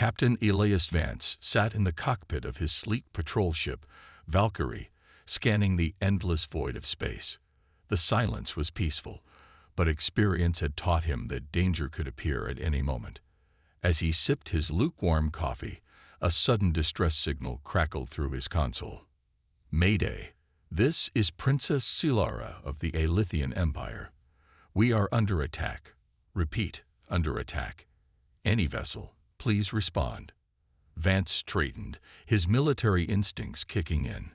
Captain Elias Vance sat in the cockpit of his sleek patrol ship, Valkyrie, scanning the endless void of space. The silence was peaceful, but experience had taught him that danger could appear at any moment. As he sipped his lukewarm coffee, a sudden distress signal crackled through his console. Mayday! This is Princess Silara of the Alithian Empire. We are under attack. Repeat, under attack. Any vessel, please respond. Vance straightened, his military instincts kicking in.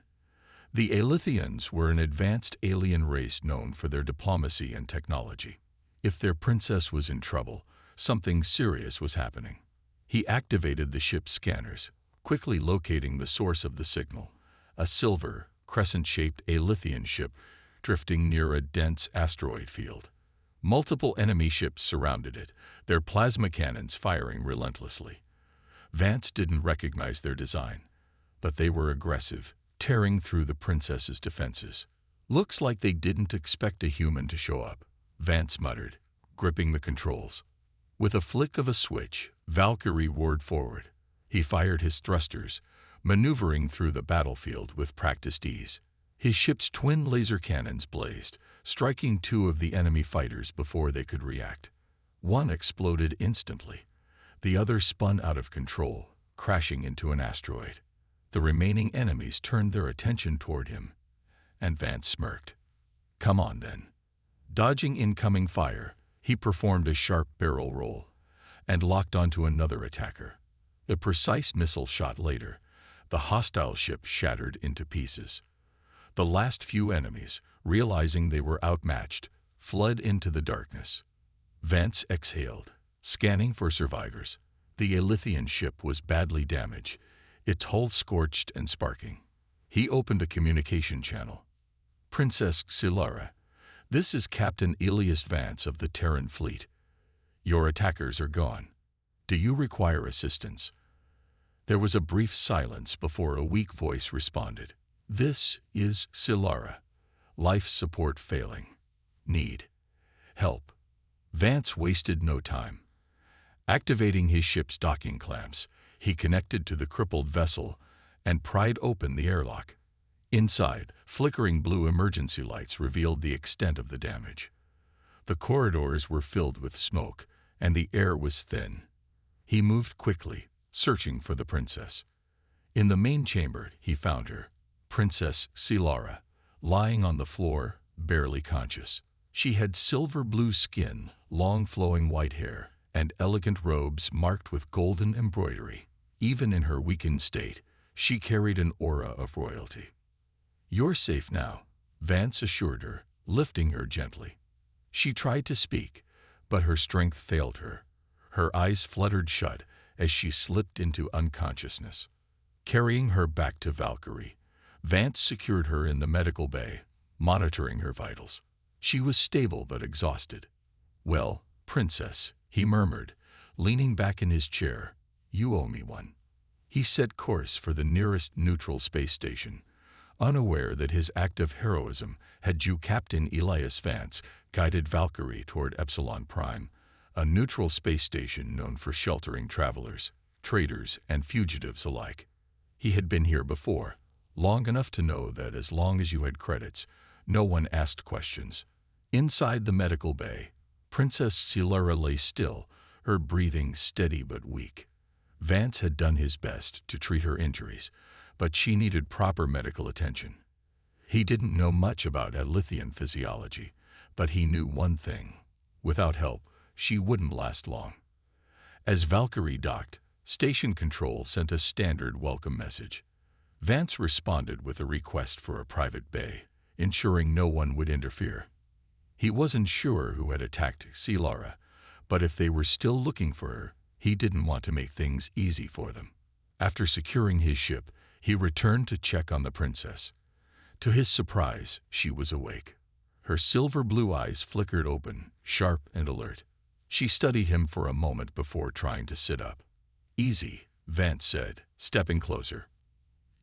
The Alithians were an advanced alien race known for their diplomacy and technology. If their princess was in trouble, something serious was happening. He activated the ship's scanners, quickly locating the source of the signal, a silver, crescent-shaped Alithian ship drifting near a dense asteroid field. Multiple enemy ships surrounded it, their plasma cannons firing relentlessly. Vance didn't recognize their design, but they were aggressive, tearing through the princess's defenses. Looks like they didn't expect a human to show up, Vance muttered, gripping the controls. With a flick of a switch, Valkyrie roared forward. He fired his thrusters, maneuvering through the battlefield with practiced ease. His ship's twin laser cannons blazed, striking two of the enemy fighters before they could react. One exploded instantly. The other spun out of control, crashing into an asteroid. The remaining enemies turned their attention toward him, and Vance smirked. Come on, then. Dodging incoming fire, he performed a sharp barrel roll and locked onto another attacker. A precise missile shot later, the hostile ship shattered into pieces. The last few enemies, realizing they were outmatched, fled into the darkness. Vance exhaled, scanning for survivors. The Alithian ship was badly damaged, its hull scorched and sparking. He opened a communication channel. Princess Silara, this is Captain Elias Vance of the Terran fleet. Your attackers are gone. Do you require assistance? There was a brief silence before a weak voice responded. This is Silara. Life support failing. Need help. Vance wasted no time. Activating his ship's docking clamps, he connected to the crippled vessel and pried open the airlock. Inside, flickering blue emergency lights revealed the extent of the damage. The corridors were filled with smoke, and the air was thin. He moved quickly, searching for the princess. In the main chamber, he found her, Princess Silara, lying on the floor, barely conscious. She had silver-blue skin, long flowing white hair, and elegant robes marked with golden embroidery. Even in her weakened state, she carried an aura of royalty. You're safe now, Vance assured her, lifting her gently. She tried to speak, but her strength failed her. Her eyes fluttered shut as she slipped into unconsciousness. Carrying her back to Valkyrie, Vance secured her in the medical bay, monitoring her vitals. She was stable but exhausted. Well, princess, he murmured, leaning back in his chair, you owe me one. He set course for the nearest neutral space station, unaware that his act of heroism had due Captain Elias Vance guided Valkyrie toward Epsilon Prime, a neutral space station known for sheltering travelers, traders, and fugitives alike. He had been here before, long enough to know that as long as you had credits, no one asked questions. Inside the medical bay, Princess Silara lay still, her breathing steady but weak. Vance had done his best to treat her injuries, but she needed proper medical attention. He didn't know much about Alithian physiology, but he knew one thing. Without help, she wouldn't last long. As Valkyrie docked, Station Control sent a standard welcome message. Vance responded with a request for a private bay, ensuring no one would interfere. He wasn't sure who had attacked Silara, but if they were still looking for her, he didn't want to make things easy for them. After securing his ship, he returned to check on the princess. To his surprise, she was awake. Her silver-blue eyes flickered open, sharp and alert. She studied him for a moment before trying to sit up. Easy, Vance said, stepping closer.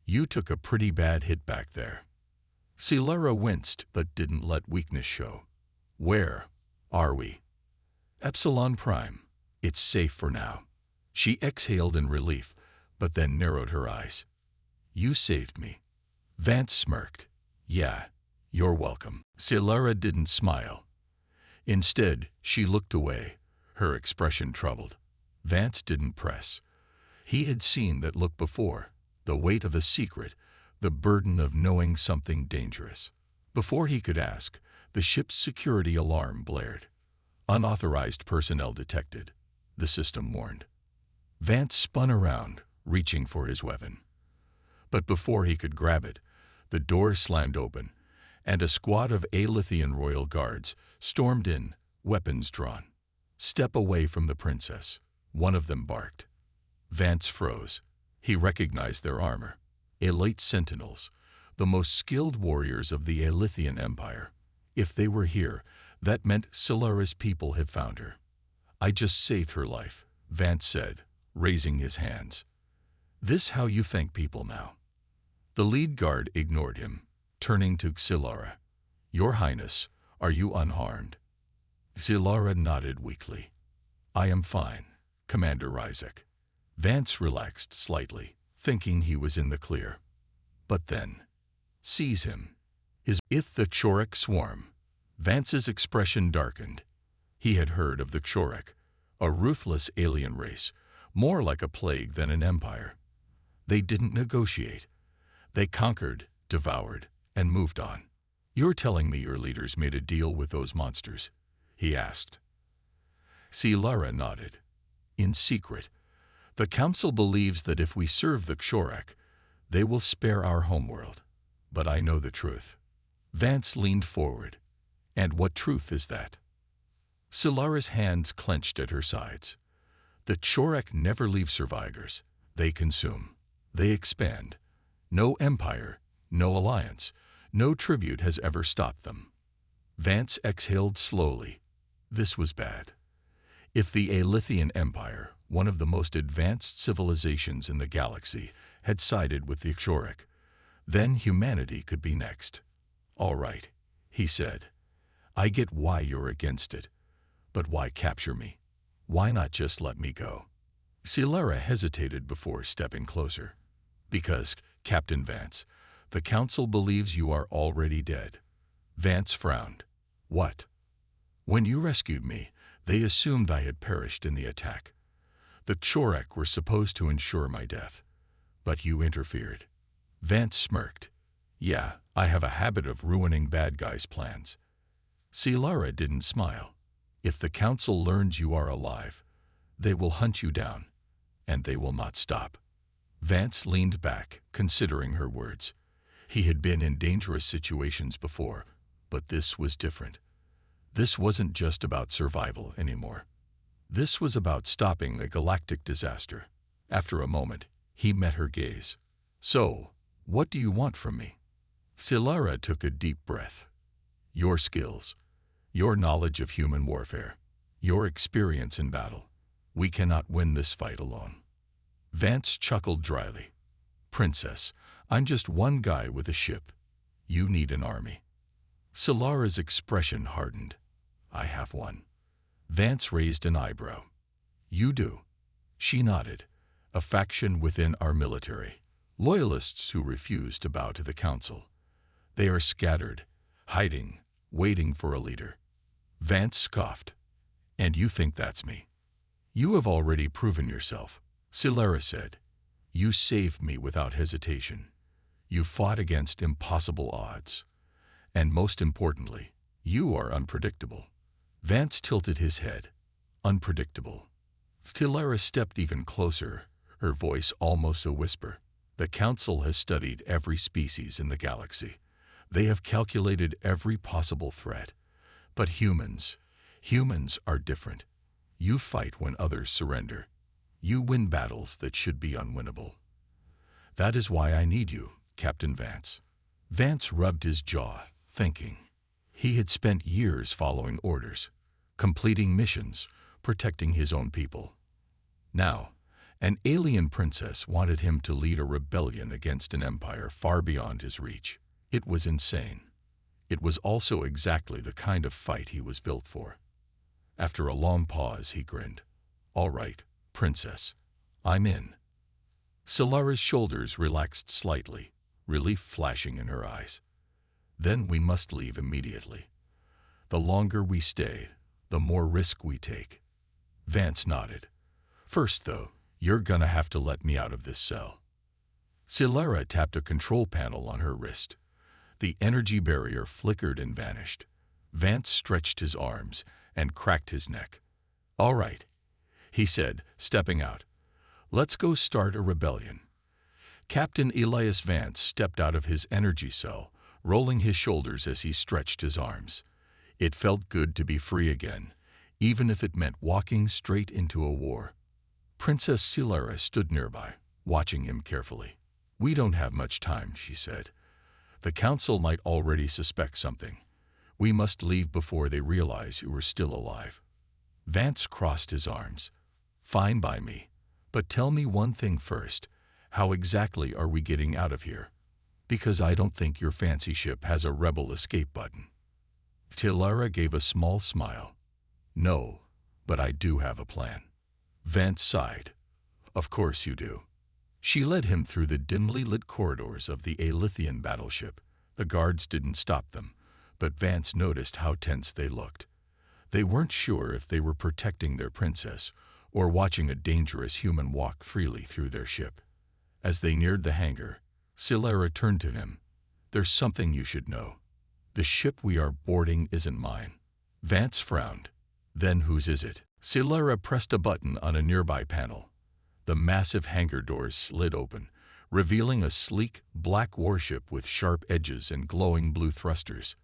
You took a pretty bad hit back there. Silara winced but didn't let weakness show. Where are we? Epsilon Prime. It's safe for now. She exhaled in relief, but then narrowed her eyes. You saved me. Vance smirked. Yeah, you're welcome. Silara didn't smile. Instead, she looked away, her expression troubled. Vance didn't press. He had seen that look before, the weight of a secret, the burden of knowing something dangerous. Before he could ask, the ship's security alarm blared. Unauthorized personnel detected, the system warned. Vance spun around, reaching for his weapon. But before he could grab it, the door slammed open, and a squad of Alithian royal guards stormed in, weapons drawn. Step away from the princess, one of them barked. Vance froze. He recognized their armor. Elite sentinels, the most skilled warriors of the Alithian Empire. If they were here, that meant Silara's people had found her. I just saved her life, Vance said, raising his hands. This how you thank people now? The lead guard ignored him, turning to Silara. Your Highness, are you unharmed? Silara nodded weakly. I am fine, Commander Ryzek. Vance relaxed slightly, thinking he was in the clear. But then, seize him. The Kshorik swarm. Vance's expression darkened. He had heard of the Kshorik, a ruthless alien race, more like a plague than an empire. They didn't negotiate. They conquered, devoured, and moved on. You're telling me your leaders made a deal with those monsters? He asked. Silara nodded. In secret, the Council believes that if we serve the Kshorik, they will spare our homeworld. But I know the truth. Vance leaned forward. And what truth is that? Silara's hands clenched at her sides. The Kshorik never leave survivors. They consume. They expand. No empire, no alliance, no tribute has ever stopped them. Vance exhaled slowly. This was bad. If the Alithian Empire, one of the most advanced civilizations in the galaxy, had sided with the Kshorik, then humanity could be next. All right, he said. I get why you're against it. But why capture me? Why not just let me go? Silara hesitated before stepping closer. Because, Captain Vance, the Council believes you are already dead. Vance frowned. What? When you rescued me, they assumed I had perished in the attack. The Kshorik were supposed to ensure my death. But you interfered. Vance smirked. Yeah, I have a habit of ruining bad guys' plans. Silara didn't smile. If the Council learns you are alive, they will hunt you down, and they will not stop. Vance leaned back, considering her words. He had been in dangerous situations before, but this was different. This wasn't just about survival anymore. This was about stopping a galactic disaster. After a moment, he met her gaze. So, what do you want from me? Silara took a deep breath. Your skills, your knowledge of human warfare, your experience in battle. We cannot win this fight alone. Vance chuckled dryly. Princess, I'm just one guy with a ship. You need an army. Silara's expression hardened. I have one. Vance raised an eyebrow. You do. She nodded. A faction within our military. Loyalists who refuse to bow to the Council. They are scattered, hiding, waiting for a leader. Vance scoffed. And you think that's me? You have already proven yourself, Silara said. You saved me without hesitation. You fought against impossible odds. And most importantly, you are unpredictable. Vance tilted his head. Unpredictable. Silara stepped even closer, her voice almost a whisper. The Council has studied every species in the galaxy. They have calculated every possible threat. But humans are different. You fight when others surrender. You win battles that should be unwinnable. That is why I need you, Captain Vance. Vance rubbed his jaw, thinking. He had spent years following orders, completing missions, protecting his own people. Now, an alien princess wanted him to lead a rebellion against an empire far beyond his reach. It was insane. It was also exactly the kind of fight he was built for. After a long pause, he grinned. All right, princess, I'm in. Silara's shoulders relaxed slightly, relief flashing in her eyes. Then we must leave immediately. The longer we stay, the more risk we take. Vance nodded. First, though, you're gonna have to let me out of this cell. Silara tapped a control panel on her wrist. The energy barrier flickered and vanished. Vance stretched his arms and cracked his neck. All right, he said, stepping out. Let's go start a rebellion. Captain Elias Vance stepped out of his energy cell, rolling his shoulders as he stretched his arms. It felt good to be free again, even if it meant walking straight into a war. Princess Silara stood nearby, watching him carefully. We don't have much time, she said. The council might already suspect something. We must leave before they realize you are still alive. Vance crossed his arms. Fine by me. But tell me one thing first. How exactly are we getting out of here? Because I don't think your fancy ship has a rebel escape button. Tilara gave a small smile. No, but I do have a plan. Vance sighed. Of course you do. She led him through the dimly lit corridors of the Alithian battleship. The guards didn't stop them, but Vance noticed how tense they looked. They weren't sure if they were protecting their princess or watching a dangerous human walk freely through their ship. As they neared the hangar, Silara turned to him. There's something you should know. The ship we are boarding isn't mine. Vance frowned. Then whose is it? Silara pressed a button on a nearby panel. The massive hangar doors slid open, revealing a sleek, black warship with sharp edges and glowing blue thrusters.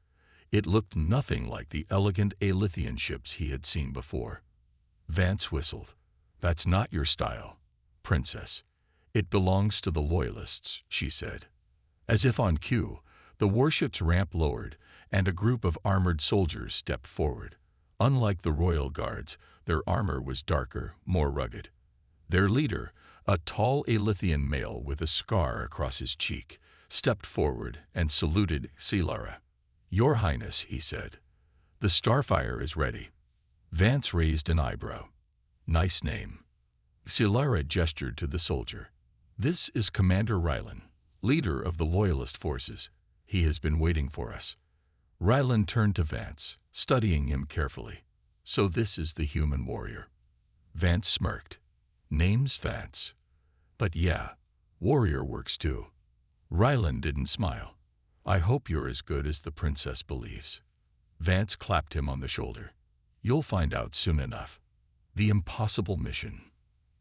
It looked nothing like the elegant Alithian ships he had seen before. Vance whistled. That's not your style, princess. It belongs to the Loyalists, she said. As if on cue, the warship's ramp lowered, and a group of armored soldiers stepped forward. Unlike the royal guards, their armor was darker, more rugged. Their leader, a tall Alithian male with a scar across his cheek, stepped forward and saluted Silara. Your Highness, he said. The Starfire is ready. Vance raised an eyebrow. Nice name. Silara gestured to the soldier. This is Commander Rylan, leader of the Loyalist forces. He has been waiting for us. Rylan turned to Vance, studying him carefully. So this is the human warrior. Vance smirked. Name's Vance. But yeah, warrior works too. Rylan didn't smile. I hope you're as good as the princess believes. Vance clapped him on the shoulder. You'll find out soon enough. The impossible mission.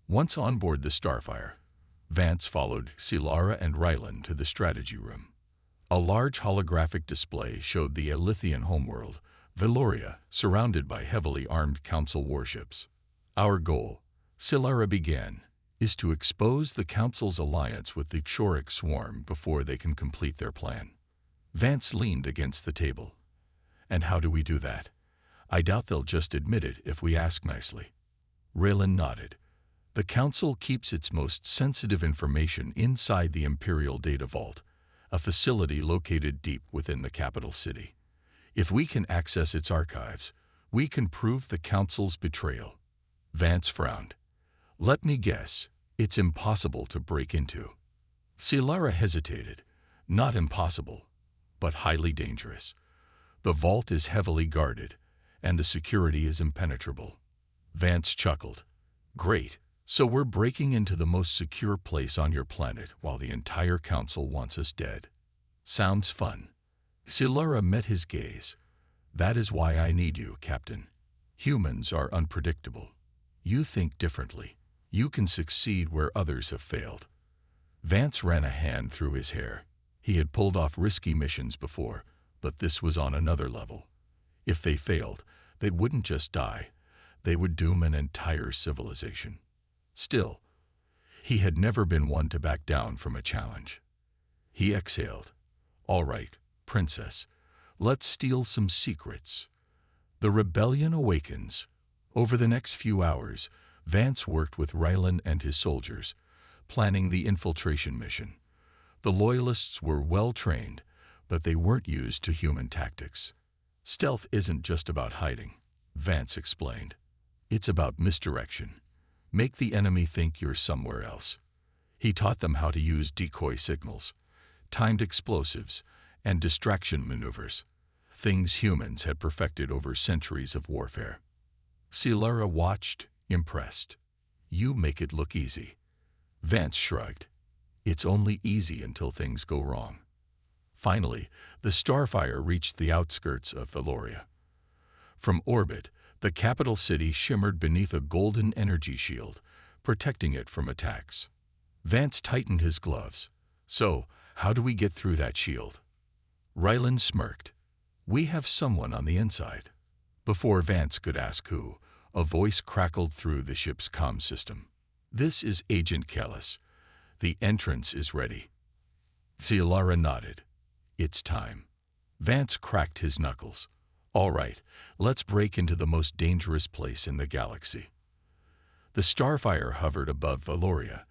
Once on board the Starfire, Vance followed Silara and Rylan to the strategy room. A large holographic display showed the Alithian homeworld, Veloria, surrounded by heavily armed council warships. Our goal, Silara began, is to expose the council's alliance with the Xoric swarm before they can complete their plan. Vance leaned against the table. And how do we do that? I doubt they'll just admit it if we ask nicely. Raylan nodded. The council keeps its most sensitive information inside the Imperial Data Vault, a facility located deep within the capital city. If we can access its archives, we can prove the council's betrayal. Vance frowned. Let me guess, it's impossible to break into. Silara hesitated. Not impossible, but highly dangerous. The vault is heavily guarded, and the security is impenetrable. Vance chuckled. Great, so we're breaking into the most secure place on your planet while the entire council wants us dead. Sounds fun. Silara met his gaze. That is why I need you, Captain. Humans are unpredictable. You think differently. You can succeed where others have failed. Vance ran a hand through his hair. He had pulled off risky missions before, but this was on another level. If they failed, they wouldn't just die. They would doom an entire civilization. Still, he had never been one to back down from a challenge. He exhaled. All right, princess, let's steal some secrets. The rebellion awakens. Over the next few hours, Vance worked with Rylan and his soldiers, planning the infiltration mission. The Loyalists were well trained, but they weren't used to human tactics. Stealth isn't just about hiding, Vance explained. It's about misdirection. Make the enemy think you're somewhere else. He taught them how to use decoy signals, timed explosives, and distraction maneuvers, things humans had perfected over centuries of warfare. Scilara watched, impressed. You make it look easy. Vance shrugged. It's only easy until things go wrong. Finally, the Starfire reached the outskirts of Valoria. From orbit, the capital city shimmered beneath a golden energy shield, protecting it from attacks. Vance tightened his gloves. So, how do we get through that shield? Ryland smirked. We have someone on the inside. Before Vance could ask who, a voice crackled through the ship's comm system. This is Agent Kellis. The entrance is ready. Scilara nodded. It's time. Vance cracked his knuckles. All right, let's break into the most dangerous place in the galaxy. The Starfire hovered above Valoria,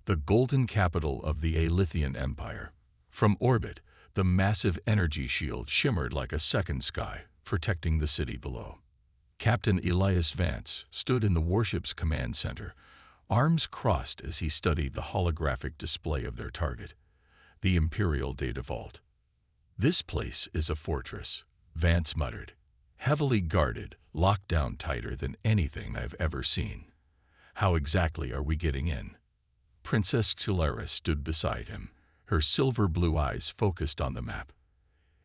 the golden capital of the Alithian Empire. From orbit, the massive energy shield shimmered like a second sky, protecting the city below. Captain Elias Vance stood in the warship's command center, arms crossed as he studied the holographic display of their target, the Imperial Data Vault. This place is a fortress, Vance muttered. Heavily guarded, locked down tighter than anything I've ever seen. How exactly are we getting in? Princess Scilara stood beside him, her silver blue eyes focused on the map.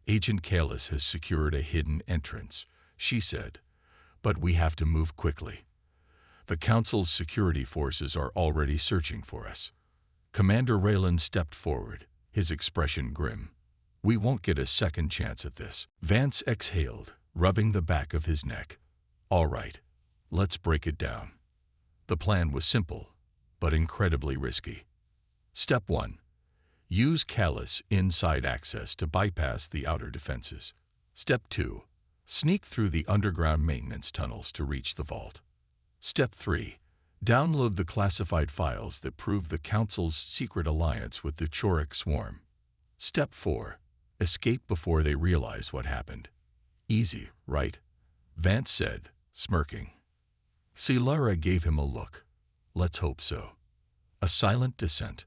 Agent Kellis has secured a hidden entrance, she said, but we have to move quickly. The Council's security forces are already searching for us. Commander Raylan stepped forward, his expression grim. We won't get a second chance at this. Vance exhaled, rubbing the back of his neck. All right, let's break it down. The plan was simple, but incredibly risky. Step 1. Use Kellis inside access to bypass the outer defenses. Step 2. Sneak through the underground maintenance tunnels to reach the vault. Step 3. Download the classified files that prove the Council's secret alliance with the Choric Swarm. Step 4. Escape before they realize what happened. Easy, right? Vance said, smirking. Scilara gave him a look. Let's hope so. A silent descent.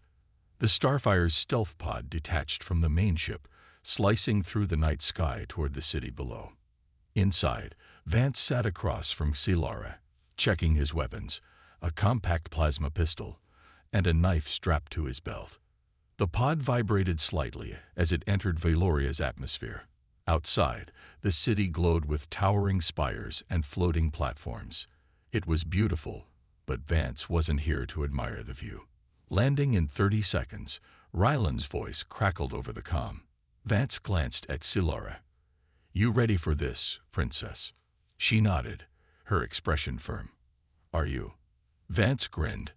The Starfire's stealth pod detached from the main ship, slicing through the night sky toward the city below. Inside, Vance sat across from Scilara, checking his weapons, a compact plasma pistol, and a knife strapped to his belt. The pod vibrated slightly as it entered Valoria's atmosphere. Outside, the city glowed with towering spires and floating platforms. It was beautiful, but Vance wasn't here to admire the view. Landing in 30 seconds, Ryland's voice crackled over the comm. Vance glanced at Scilara. You ready for this, Princess? She nodded, her expression firm. Are you? Vance grinned.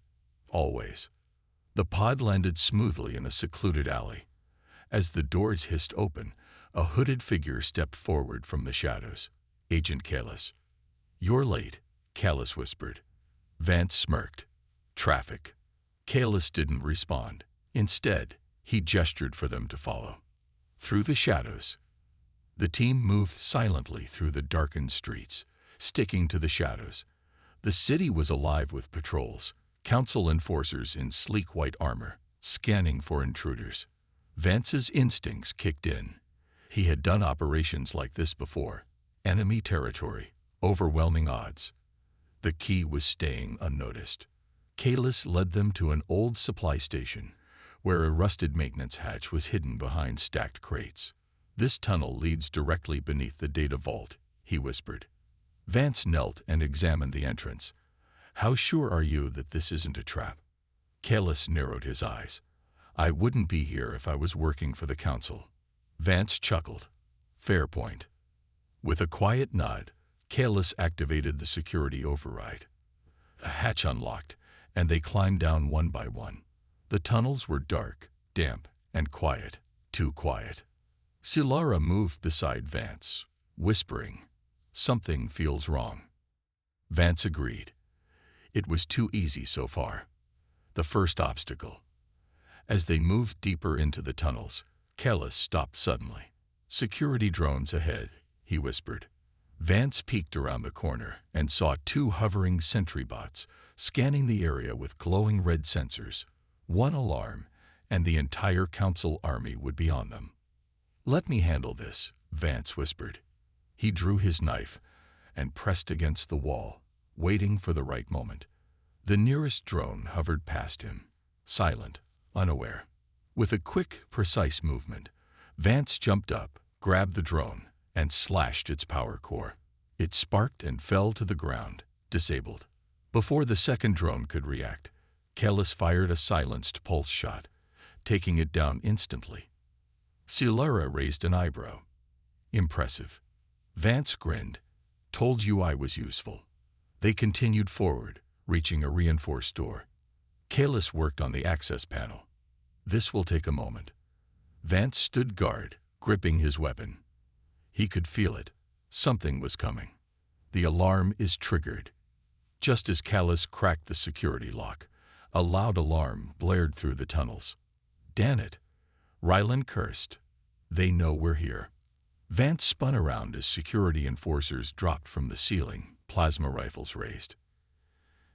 Always. The pod landed smoothly in a secluded alley. As the doors hissed open, a hooded figure stepped forward from the shadows. Agent Kellis. You're late, Kellis whispered. Vance smirked. Traffic. Kellis didn't respond. Instead, he gestured for them to follow. Through the shadows. The team moved silently through the darkened streets, sticking to the shadows. The city was alive with patrols, Council enforcers in sleek white armor, scanning for intruders. Vance's instincts kicked in. He had done operations like this before. Enemy territory, overwhelming odds. The key was staying unnoticed. Kellis led them to an old supply station, where a rusted maintenance hatch was hidden behind stacked crates. This tunnel leads directly beneath the data vault, he whispered. Vance knelt and examined the entrance. How sure are you that this isn't a trap? Kellis narrowed his eyes. I wouldn't be here if I was working for the Council. Vance chuckled. Fair point. With a quiet nod, Kellis activated the security override. A hatch unlocked, and they climbed down one by one. The tunnels were dark, damp, and quiet. Too quiet. Scilara moved beside Vance, whispering, Something feels wrong. Vance agreed. It was too easy so far. The first obstacle. As they moved deeper into the tunnels, Kellis stopped suddenly. Security drones ahead, he whispered. Vance peeked around the corner and saw two hovering sentry bots scanning the area with glowing red sensors. One alarm, and the entire council army would be on them. "Let me handle this," Vance whispered. He drew his knife and pressed against the wall, waiting for the right moment. The nearest drone hovered past him, silent, unaware. With a quick, precise movement, Vance jumped up, grabbed the drone, and slashed its power core. It sparked and fell to the ground, disabled. Before the second drone could react, Kellis fired a silenced pulse shot, taking it down instantly. Silara raised an eyebrow. "Impressive." Vance grinned. "Told you I was useful." They continued forward, reaching a reinforced door. Kellis worked on the access panel. "This will take a moment." Vance stood guard, gripping his weapon. He could feel it. Something was coming. The alarm is triggered. Just as Kellis cracked the security lock, a loud alarm blared through the tunnels. "Damn it!" Rylan cursed. "They know we're here." Vance spun around as security enforcers dropped from the ceiling, plasma rifles raised.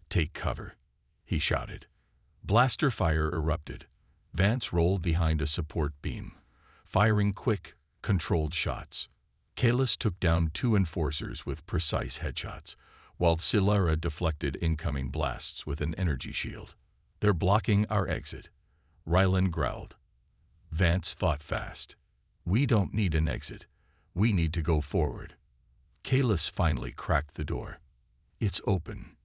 "Take cover," he shouted. Blaster fire erupted. Vance rolled behind a support beam, firing quick, controlled shots. Kellis took down two enforcers with precise headshots, while Silara deflected incoming blasts with an energy shield. "They're blocking our exit," Rylan growled. Vance thought fast. "We don't need an exit. We need to go forward." Kellis finally cracked the door. "It's open.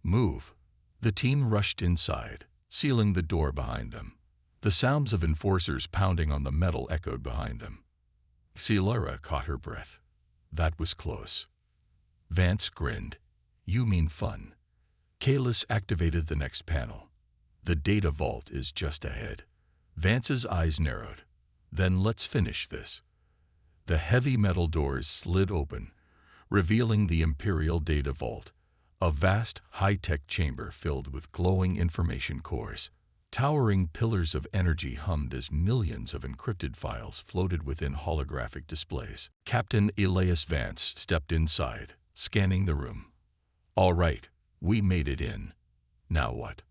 Move." The team rushed inside, sealing the door behind them. The sounds of enforcers pounding on the metal echoed behind them. Silara caught her breath. That was close. Vance grinned. "You mean fun." Kellis activated the next panel. "The data vault is just ahead." Vance's eyes narrowed. "Then let's finish this." The heavy metal doors slid open, revealing the Imperial Data Vault, a vast, high-tech chamber filled with glowing information cores. Towering pillars of energy hummed as millions of encrypted files floated within holographic displays. Captain Elias Vance stepped inside, scanning the room. "All right, we made it in. Now what?"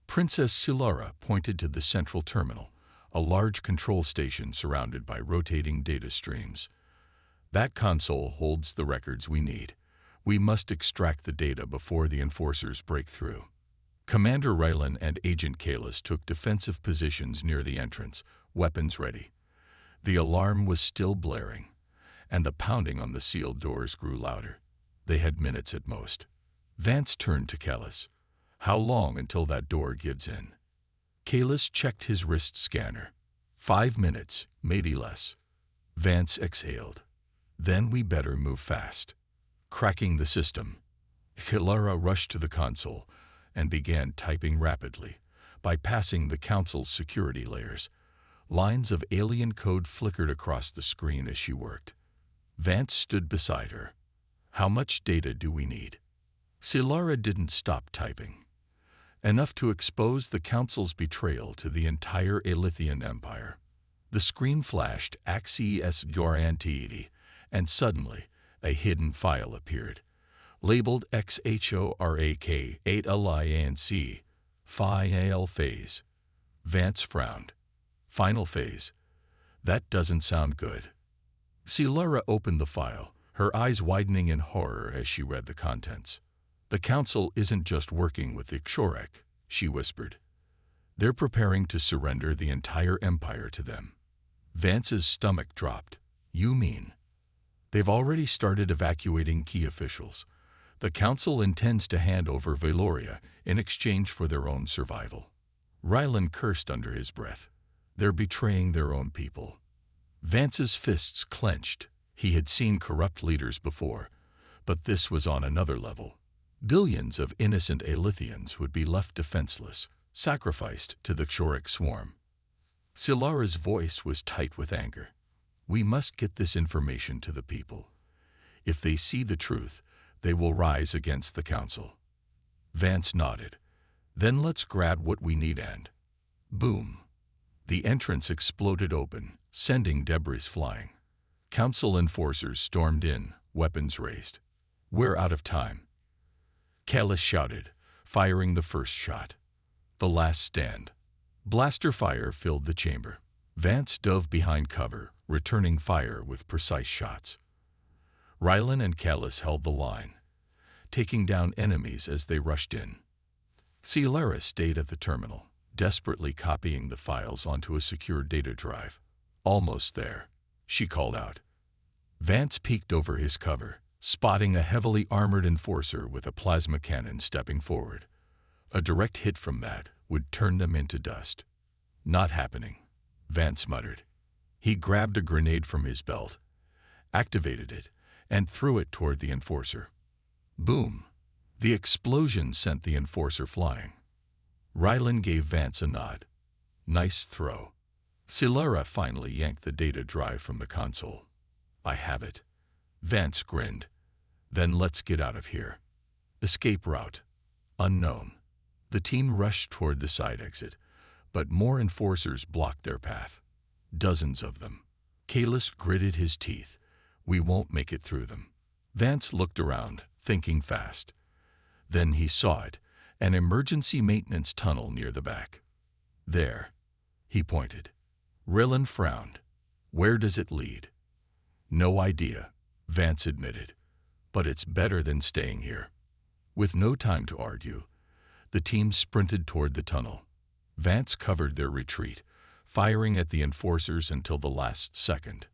Princess Silara pointed to the central terminal, a large control station surrounded by rotating data streams. "That console holds the records we need. We must extract the data before the enforcers break through." Commander Rylan and Agent Kellis took defensive positions near the entrance, weapons ready. The alarm was still blaring, and the pounding on the sealed doors grew louder. They had minutes at most. Vance turned to Kellis. "How long until that door gives in?" Kellis checked his wrist scanner. 5 minutes, maybe less." Vance exhaled. "Then we better move fast." Cracking the system, Silara rushed to the console and began typing rapidly, bypassing the council's security layers. Lines of alien code flickered across the screen as she worked. Vance stood beside her. "How much data do we need?" Silara didn't stop typing. "Enough to expose the council's betrayal to the entire Alithian Empire." The screen flashed Axis Guarantee, and suddenly a hidden file appeared. Labeled XHORAK 8 Alliance, Final Phase. Vance frowned. Final Phase? That doesn't sound good. Silara opened the file, her eyes widening in horror as she read the contents. "The Council isn't just working with the Xorek," she whispered. "They're preparing to surrender the entire empire to them." Vance's stomach dropped. "You mean?" "They've already started evacuating key officials. The Council intends to hand over Valoria in exchange for their own survival." Rylan cursed under his breath. "They're betraying their own people." Vance's fists clenched. He had seen corrupt leaders before, but this was on another level. Billions of innocent Alithians would be left defenseless, sacrificed to the Xorek swarm. Silara's voice was tight with anger. "We must get this information to the people. If they see the truth, they will rise against the Council." Vance nodded. "Then let's grab what we need and—" Boom! The entrance exploded open, sending debris flying. Council enforcers stormed in, weapons raised. "We're out of time," Kalis shouted, firing the first shot. The last stand. Blaster fire filled the chamber. Vance dove behind cover, returning fire with precise shots. Rylan and Kalis held the line, taking down enemies as they rushed in. Scifi stayed at the terminal, desperately copying the files onto a secure data drive. "Almost there," she called out. Vance peeked over his cover, spotting a heavily armored enforcer with a plasma cannon stepping forward. A direct hit from that would turn them into dust. "Not happening," Vance muttered. He grabbed a grenade from his belt, activated it, and threw it toward the enforcer. Boom! The explosion sent the enforcer flying. Rylan gave Vance a nod. "Nice throw." Scifi finally yanked the data drive from the console. "I have it." Vance grinned. "Then let's get out of here." Escape route. Unknown. The team rushed toward the side exit, but more enforcers blocked their path. Dozens of them. Kalis gritted his teeth. "We won't make it through them." Vance looked around, thinking fast. Then he saw it, an emergency maintenance tunnel near the back. "There," he pointed. Rylan frowned. "Where does it lead?" "No idea," Vance admitted. "But it's better than staying here." With no time to argue, the team sprinted toward the tunnel. Vance covered their retreat, firing at the enforcers until the last second.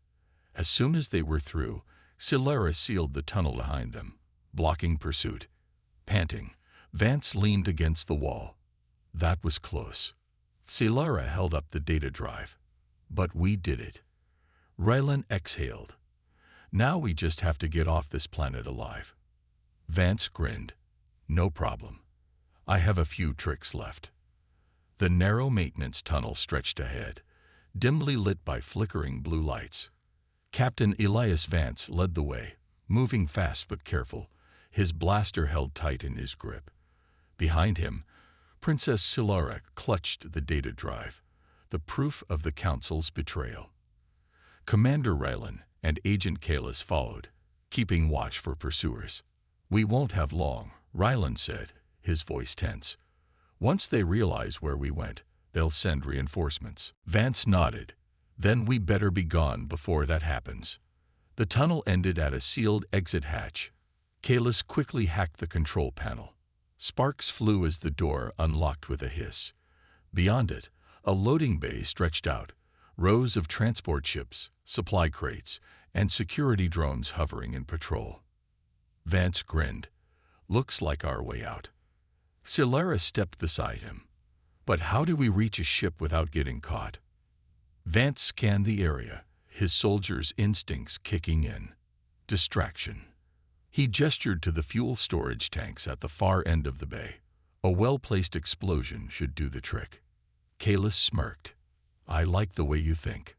As soon as they were through, Scifi sealed the tunnel behind them, blocking pursuit. Panting, Vance leaned against the wall. That was close. Scifi held up the data drive. "But we did it." Rylan exhaled. "Now we just have to get off this planet alive." Vance grinned. "No problem. I have a few tricks left." The narrow maintenance tunnel stretched ahead, dimly lit by flickering blue lights. Captain Elias Vance led the way, moving fast but careful, his blaster held tight in his grip. Behind him, Princess Scifi clutched the data drive, the proof of the Council's betrayal. Commander Rylan and Agent Kalis followed, keeping watch for pursuers. "We won't have long," Rylan said, his voice tense. "Once they realize where we went, they'll send reinforcements." Vance nodded. "Then we better be gone before that happens." The tunnel ended at a sealed exit hatch. Kalis quickly hacked the control panel. Sparks flew as the door unlocked with a hiss. Beyond it, a loading bay stretched out, rows of transport ships, supply crates, and security drones hovering in patrol. Vance grinned. "Looks like our way out." Scifi stepped beside him. "But how do we reach a ship without getting caught?" Vance scanned the area, his soldier's instincts kicking in. Distraction. He gestured to the fuel storage tanks at the far end of the bay. A well-placed explosion should do the trick. Kalis smirked. "I like the way you think."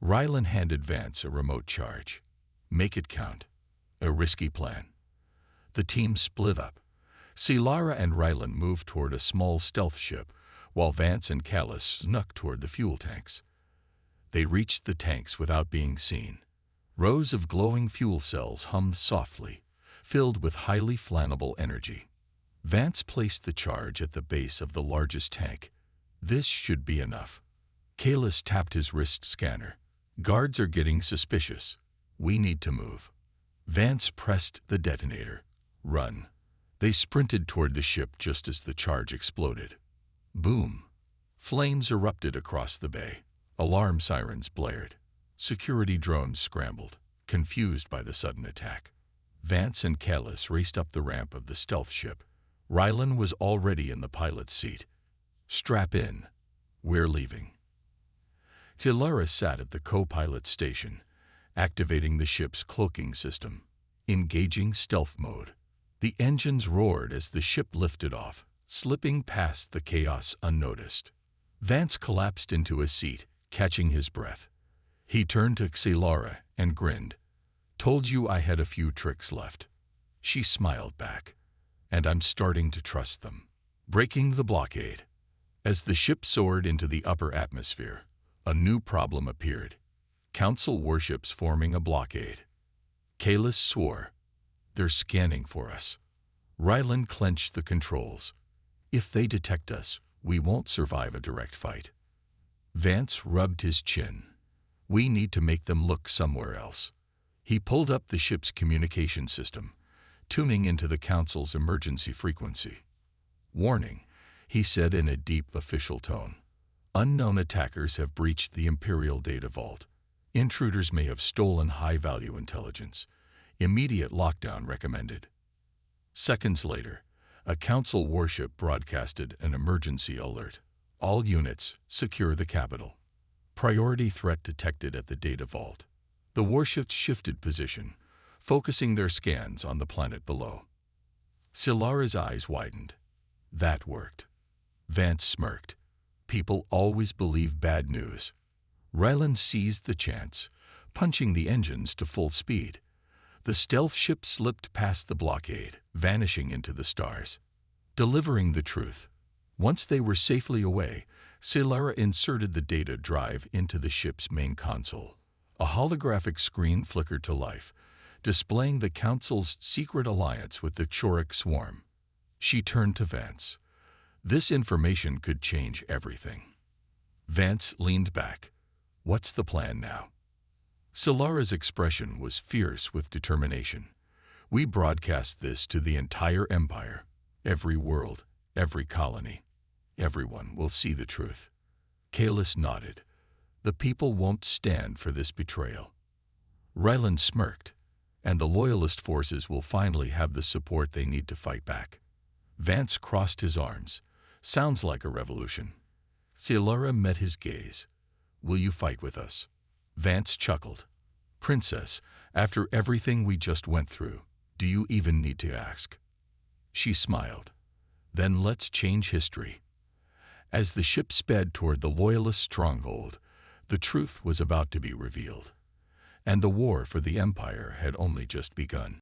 Rylan handed Vance a remote charge. "Make it count." A risky plan. The team split up. Scifi and Rylan moved toward a small stealth ship, while Vance and Kalis snuck toward the fuel tanks. They reached the tanks without being seen. Rows of glowing fuel cells hummed softly, filled with highly flammable energy. Vance placed the charge at the base of the largest tank. "This should be enough." Kalis tapped his wrist scanner. "Guards are getting suspicious. We need to move." Vance pressed the detonator. "Run." They sprinted toward the ship just as the charge exploded. Boom! Flames erupted across the bay. Alarm sirens blared. Security drones scrambled, confused by the sudden attack. Vance and Kalis raced up the ramp of the stealth ship. Rylan was already in the pilot's seat. "Strap in. We're leaving." Scifi sat at the co-pilot station, activating the ship's cloaking system, engaging stealth mode. The engines roared as the ship lifted off, slipping past the chaos unnoticed. Vance collapsed into a seat, catching his breath. He turned to Scifi and grinned. "Told you I had a few tricks left." She smiled back. "And I'm starting to trust them." Breaking the blockade. As the ship soared into the upper atmosphere, a new problem appeared. Council warships forming a blockade. Kalis swore. They're scanning for us. Rylan clenched the controls. If they detect us, we won't survive a direct fight. Vance rubbed his chin. We need to make them look somewhere else. He pulled up the ship's communication system, tuning into the Council's emergency frequency. Warning, he said in a deep official tone. Unknown attackers have breached the Imperial data vault. Intruders may have stolen high-value intelligence. Immediate lockdown recommended. Seconds later, a Council warship broadcasted an emergency alert. All units, secure the capital. Priority threat detected at the data vault. The warships shifted position, focusing their scans on the planet below. Silara's eyes widened. That worked. Vance smirked. People always believe bad news. Rylan seized the chance, punching the engines to full speed. The stealth ship slipped past the blockade, vanishing into the stars. Delivering the truth. Once they were safely away, Silara inserted the data drive into the ship's main console. A holographic screen flickered to life, displaying the Council's secret alliance with the Choric swarm. She turned to Vance. This information could change everything. Vance leaned back. What's the plan now? Silara's expression was fierce with determination. We broadcast this to the entire Empire, every world, every colony. Everyone will see the truth. Kalis nodded. The people won't stand for this betrayal. Rylan smirked, and the Loyalist forces will finally have the support they need to fight back. Vance crossed his arms. Sounds like a revolution. Silara met his gaze. Will you fight with us? Vance chuckled. Princess, after everything we just went through, do you even need to ask? She smiled. Then let's change history. As the ship sped toward the Loyalist stronghold, the truth was about to be revealed. And the war for the Empire had only just begun.